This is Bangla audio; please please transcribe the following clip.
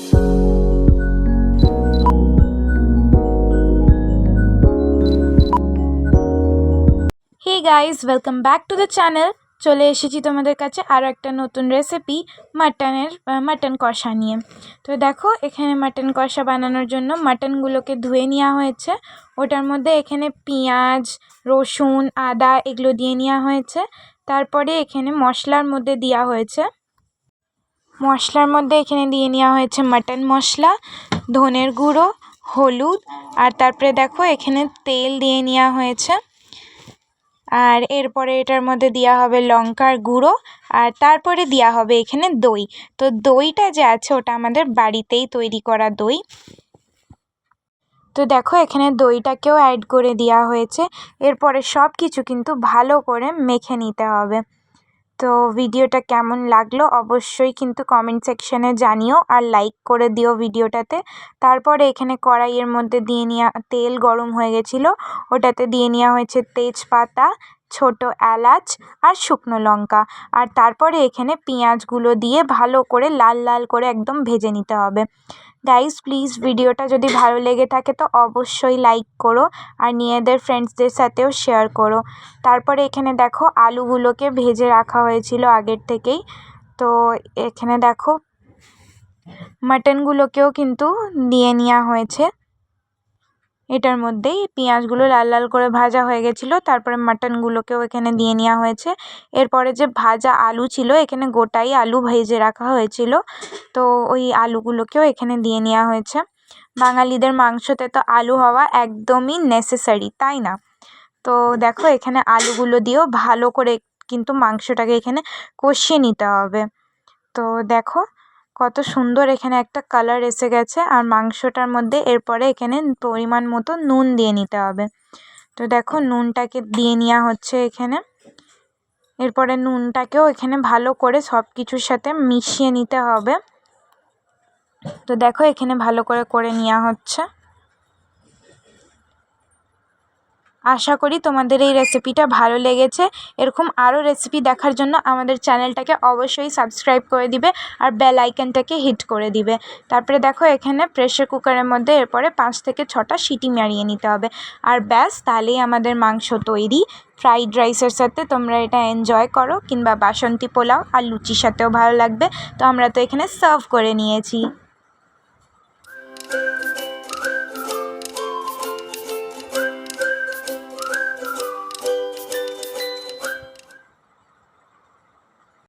Hey guys, welcome back to the channel. চলে এসেছি তোমাদের কাছে আরও একটা নতুন রেসিপি মাটন কষা নিয়ে। তো দেখো এখানে মাটন কষা বানানোর জন্য মাটনগুলোকে ধুয়ে নেওয়া হয়েছে। ওটার মধ্যে এখানে পেঁয়াজ, রসুন, আদা এগুলো দিয়ে নেওয়া হয়েছে। তারপরে এখানে মশলার মধ্যে দেওয়া হয়েছে এখানে দিয়ে নেওয়া হয়েছে মাটন মশলা, ধনের গুঁড়ো, হলুদ, আর তারপরে দেখো এখানে তেল দিয়ে নেওয়া হয়েছে। আর এরপরে এটার মধ্যে দেওয়া হবে লঙ্কার গুঁড়ো, আর তারপরে দেওয়া হবে এখানে দই। তো দইটা যে আছে ওটা আমাদের বাড়িতেই তৈরি করা দই। তো দেখো এখানে দইটাকেও অ্যাড করে দেওয়া হয়েছে। এরপরে সব কিছু কিন্তু ভালো করে মেখে নিতে হবে। তো ভিডিওটা কেমন লাগলো অবশ্যই কিন্তু কমেন্ট সেকশানে জানিও, আর লাইক করে দিও ভিডিওটাতে। তারপরে এখানে কড়াইয়ের মধ্যে দিয়ে নেওয়া তেল গরম হয়ে গেছিলো, ওটাতে দিয়ে নেওয়া হয়েছে তেজপাতা, ছোটো এলাচ আর শুকনো লঙ্কা। আর তারপরে এখানে পেঁয়াজগুলো দিয়ে ভালো করে লাল লাল করে একদম ভেজে নিতে হবে। গাইস প্লিজ ভিডিওটা যদি ভালো লেগে থাকে তো অবশ্যই লাইক করো, আর নিজেদের ফ্রেন্ডসদের সাথেও শেয়ার করো। তারপরে এখানে দেখো আলুগুলোকে ভেজে রাখা হয়েছিল আগের থেকেই। তো এখানে দেখো মাটনগুলোকেও কিন্তু দিয়ে নেওয়া হয়েছে এটার মধ্যেই। পেঁয়াজগুলো লাল লাল করে ভাজা হয়ে গেছিলো, তারপরে মাটনগুলোকেও এখানে দিয়ে নেওয়া হয়েছে। এরপরে যে ভাজা আলু ছিল, এখানে গোটাই আলু ভেজে রাখা হয়েছিল, তো ওই আলুগুলোকেও এখানে দিয়ে নেওয়া হয়েছে। বাঙালিদের মাংসতে তো আলু হওয়া একদমই নেসেসারি, তাই না? তো দেখো এখানে আলুগুলো দিয়েও ভালো করে কিন্তু মাংসটাকে এখানে কষিয়ে নিতে হবে। তো দেখো কত সুন্দর এখানে একটা কালার এসে গেছে। আর মাংসটার মধ্যে এরপরে এখানে পরিমাণ মতো নুন দিয়ে নিতে হবে। তো দেখো নুনটাকে দিয়ে নেওয়া হচ্ছে এখানে। এরপরে নুনটাকেও এখানে ভালো করে সব কিছুর সাথে মিশিয়ে নিতে হবে। তো দেখো এখানে ভালো করে নেওয়া হচ্ছে। আশা করি তোমাদের এই রেসিপিটা ভালো লেগেছে। এরকম আরও রেসিপি দেখার জন্য আমাদের চ্যানেলটাকে অবশ্যই সাবস্ক্রাইব করে দিবে, আর বেল আইকনটাকে হিট করে দিবে। তারপরে দেখো এখানে প্রেসার কুকারের মধ্যে এরপরে 5 থেকে 6টা সিটি মারিয়ে নিতে হবে। আর ব্যাস, তাহলেই আমাদের মাংস তৈরি। ফ্রাইড রাইসের সাথে তোমরা এটা এনজয় করো, কিংবা বাসন্তী পোলাও আর লুচির সাথেও ভালো লাগবে। তো আমরা তো এখানে সার্ভ করে নিয়েছি।